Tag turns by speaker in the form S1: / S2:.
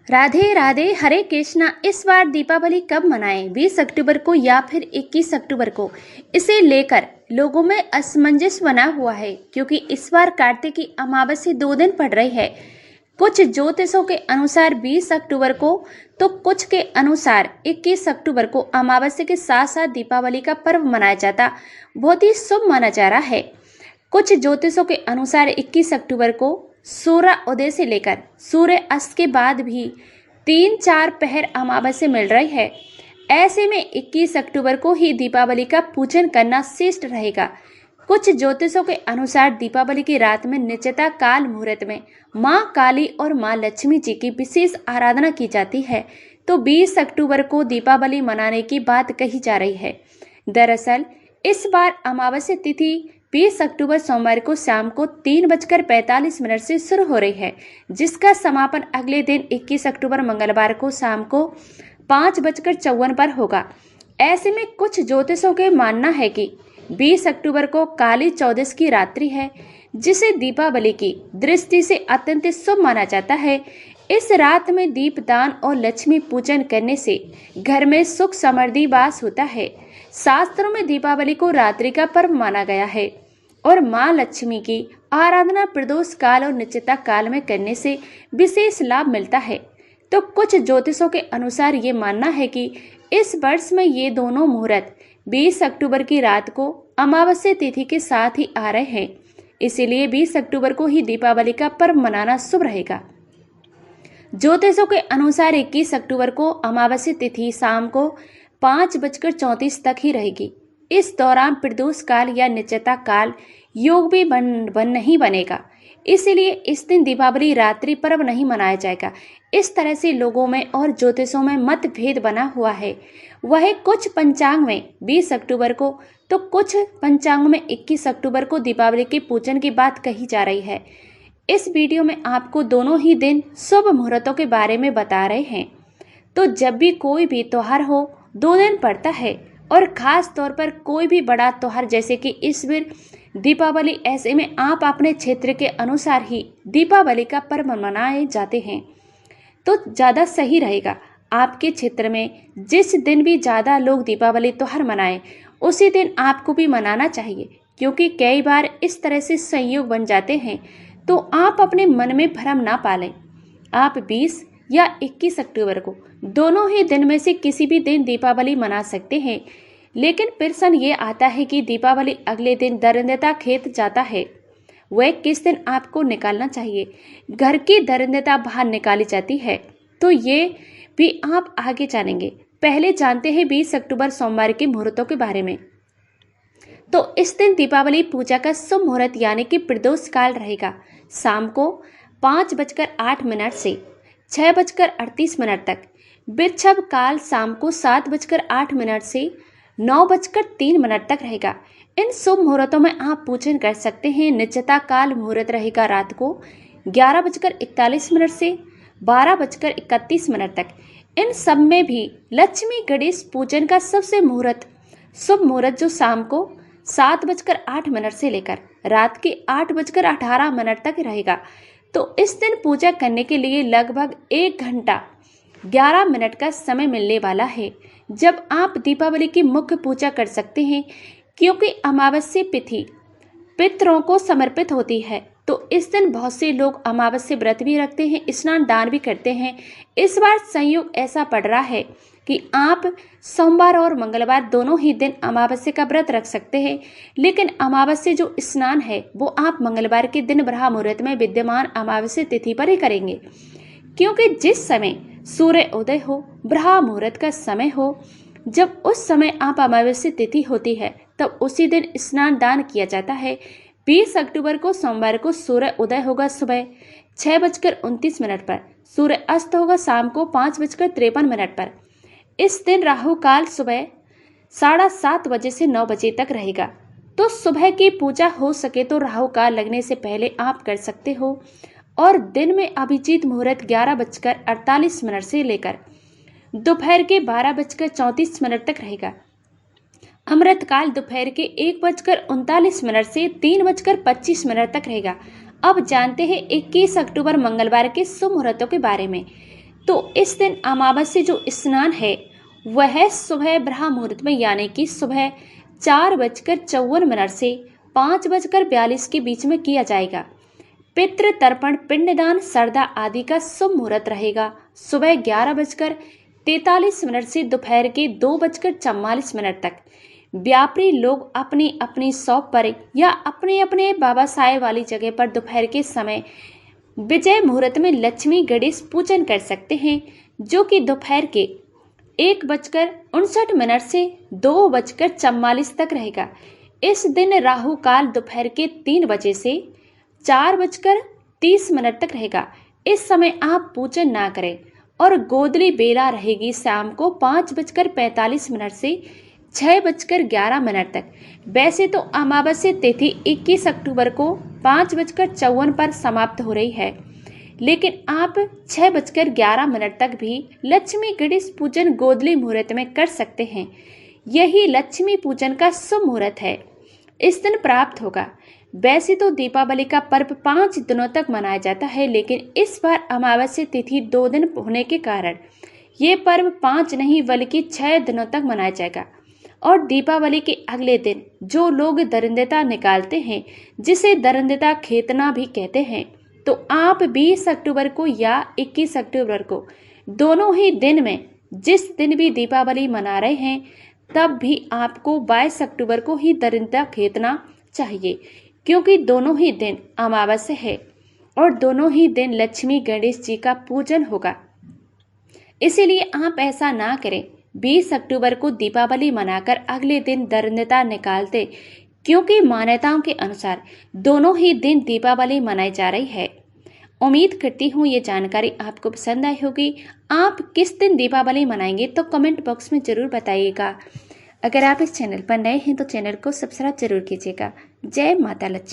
S1: राधे राधे, हरे कृष्णा। इस बार दीपावली कब मनाएं? 20 अक्टूबर को या फिर 21 अक्टूबर को? इसे लेकर लोगों में असमंजस बना हुआ है, क्योंकि इस बार कार्तिक की अमावस्या 2 दिन पड़ रही है। कुछ ज्योतिषों के अनुसार 20 अक्टूबर को, तो कुछ के अनुसार 21 अक्टूबर को अमावस्या के साथ साथ दीपावली का पर्व मनाया जाता बहुत ही शुभ माना जा रहा है। कुछ ज्योतिषों के अनुसार 21 अक्टूबर को सूर्य उदय से लेकर सूर्य अस्त के बाद भी 3-4 पहर अमावस्या मिल रही है। ऐसे में 21 अक्टूबर को ही दीपावली का पूजन करना श्रेष्ठ रहेगा। कुछ ज्योतिषों के अनुसार दीपावली की रात में निश्चिता काल मुहूर्त में मां काली और मां लक्ष्मी जी की विशेष आराधना की जाती है। तो 20 अक्टूबर को दीपावली मनाने की बात कही जा रही है। दरअसल इस बार अमावस्या तिथि 20 अक्टूबर सोमवार को शाम को 3:45 से शुरू हो रही है, जिसका समापन अगले दिन 21 अक्टूबर मंगलवार को शाम को 5:54 पर होगा। ऐसे में कुछ ज्योतिषों के मानना है कि 20 अक्टूबर को काली चौदस की रात्रि है, जिसे दीपावली की दृष्टि से अत्यंत शुभ माना जाता है। इस रात में दीपदान और लक्ष्मी पूजन करने से घर में सुख समृद्धि वास होता है। शास्त्रों में दीपावली को रात्रि का पर्व माना गया है और मां लक्ष्मी की आराधना प्रदोष काल और निश्चिता काल में करने से विशेष लाभ मिलता है। तो कुछ ज्योतिषों के अनुसार ये मानना है कि इस वर्ष में ये दोनों मुहूर्त 20 अक्टूबर की रात को अमावस्या तिथि के साथ ही आ रहे हैं, इसीलिए 20 अक्टूबर को ही दीपावली का पर्व मनाना शुभ रहेगा। ज्योतिषों के अनुसार 21 अक्टूबर को अमावस्या तिथि शाम को 5:34 तक ही रहेगी। इस दौरान प्रदोष काल या निश्चिता काल योग भी नहीं बनेगा, इसलिए इस दिन दीपावली रात्रि पर्व नहीं मनाया जाएगा। इस तरह से लोगों में और ज्योतिषों में मतभेद बना हुआ है। वह कुछ पंचांग में 20 अक्टूबर को, तो कुछ पंचांग में 21 अक्टूबर को दीपावली के पूजन की बात कही जा रही है। इस वीडियो में आपको दोनों ही दिन शुभ मुहूर्तों के बारे में बता रहे हैं। तो जब भी कोई भी त्योहार हो 2 दिन पड़ता है, और खास तौर पर कोई भी बड़ा त्योहार जैसे कि इस बार दीपावली, ऐसे में आप अपने क्षेत्र के अनुसार ही दीपावली का पर्व मनाए जाते हैं, तो ज़्यादा सही रहेगा। आपके क्षेत्र में जिस दिन भी ज़्यादा लोग दीपावली त्योहार मनाएं, उसी दिन आपको भी मनाना चाहिए, क्योंकि कई बार इस तरह से संयोग बन जाते हैं। तो आप अपने मन में भ्रम ना पालें। आप 20 या 21 अक्टूबर को दोनों ही दिन में से किसी भी दिन दीपावली मना सकते हैं, लेकिन प्रश्न ये आता है कि दीपावली अगले दिन दरिद्रता खेत जाता है, वह किस दिन आपको निकालना चाहिए। घर की दरिद्रता बाहर निकाली जाती है, तो ये भी आप आगे जानेंगे। पहले जानते हैं 20 अक्टूबर सोमवार के मुहूर्तों के बारे में। तो इस दिन दीपावली पूजा का शुभ मुहूर्त यानी कि प्रदोष काल रहेगा। शाम को 5:08 से 6:38 तक। वृषभ काल शाम को 7:08 से 9:03 तक रहेगा। इन शुभ मुहूर्तों में आप पूजन कर सकते हैं। निश्चिता काल मुहूर्त रहेगा रात को 11:41 से 12:31 तक। इन सब में भी लक्ष्मी गणेश पूजन का सबसे शुभ मुहूर्त जो शाम को 7:08 से लेकर रात के 8:18 तक रहेगा। तो इस दिन पूजा करने के लिए लगभग 1 घंटा 11 मिनट का समय मिलने वाला है, जब आप दीपावली की मुख्य पूजा कर सकते हैं। क्योंकि अमावस्या तिथि पितरों को समर्पित होती है, तो इस दिन बहुत से लोग अमावस्या व्रत भी रखते हैं, स्नान दान भी करते हैं। इस बार संयोग ऐसा पड़ रहा है कि आप सोमवार और मंगलवार दोनों ही दिन अमावस्या का व्रत रख सकते हैं, लेकिन अमावस्या जो स्नान है वो आप मंगलवार के दिन ब्रह्म मुहूर्त में विद्यमान अमावस्या तिथि पर ही करेंगे, क्योंकि जिस समय सूर्य उदय हो, ब्रह्म मुहूर्त का समय हो, जब उस समय आप अमावस्या तिथि होती है, तब उसी दिन स्नान दान किया जाता है। 20 अक्टूबर को सोमवार को सूर्य उदय होगा सुबह 6:29 पर। सूर्य अस्त होगा शाम को 5:53 पर। इस दिन राहु काल सुबह 7:30 बजे से 9 बजे तक रहेगा। तो सुबह की पूजा हो सके तो राहु काल लगने से पहले आप कर सकते हो, और दिन में अभिजीत मुहूर्त 11:48 से लेकर दोपहर के 12:34 तक रहेगा। अमृत काल दोपहर के 1:39 से 3:25 तक रहेगा। अब जानते हैं 21 अक्टूबर मंगलवार के शुभ मुहूर्तों के बारे में। तो इस दिन अमावस्या जो स्नान है वह सुबह ब्रह्म मुहूर्त में यानी कि सुबह 4:54 से 5:42 के बीच में किया जाएगा। पितृ तर्पण, पिंडदान, श्रद्धा आदि का शुभ मुहूर्त रहेगा सुबह 11:43 से दोपहर के 2:44 तक। व्यापारी लोग अपनी अपनी शॉप पर या अपने अपने बाबा साहेब वाली जगह पर दोपहर के समय विजय मुहूर्त में लक्ष्मी गणेश पूजन कर सकते हैं, जो कि दोपहर के 1:59 से 2:44 तक रहेगा। इस दिन राहु काल दोपहर के 3 बजे से 4:30 तक रहेगा। इस समय आप पूजन ना करें। और गोधली बेला रहेगी शाम को 5:45 से 6:11 तक। वैसे तो अमावस्या तिथि 21 अक्टूबर को 5:54 पर समाप्त हो रही है, लेकिन आप 6:11 तक भी लक्ष्मी गणेश पूजन गोधली मुहूर्त में कर सकते हैं। यही लक्ष्मी पूजन का शुभ मुहूर्त है, इस दिन प्राप्त होगा। वैसे तो दीपावली का पर्व 5 दिनों तक मनाया जाता है, लेकिन इस बार अमावस्या तिथि 2 दिन होने के कारण ये पर्व 5 नहीं बल्कि 6 दिनों तक मनाया जाएगा। और दीपावली के अगले दिन जो लोग दरिंदता निकालते हैं, जिसे दरिंदता खेतना भी कहते हैं, तो आप 20 अक्टूबर को या 21 अक्टूबर को दोनों ही दिन में जिस दिन भी दीपावली मना रहे हैं, तब भी आपको 22 अक्टूबर को ही दरिंदता खेतना चाहिए, क्योंकि दोनों ही दिन अमावस्या है और दोनों ही दिन लक्ष्मी गणेश जी का पूजन होगा। इसीलिए आप ऐसा ना करें 20 अक्टूबर को दीपावली मनाकर अगले दिन दरिंदता निकालते, क्योंकि मान्यताओं के अनुसार दोनों ही दिन दीपावली मनाई जा रही है। उम्मीद करती हूँ ये जानकारी आपको पसंद आई होगी। आप किस दिन दीपावली मनाएंगे तो कमेंट बॉक्स में ज़रूर बताइएगा। अगर आप इस चैनल पर नए हैं तो चैनल को सब्सक्राइब जरूर कीजिएगा। जय माता लक्ष्मी।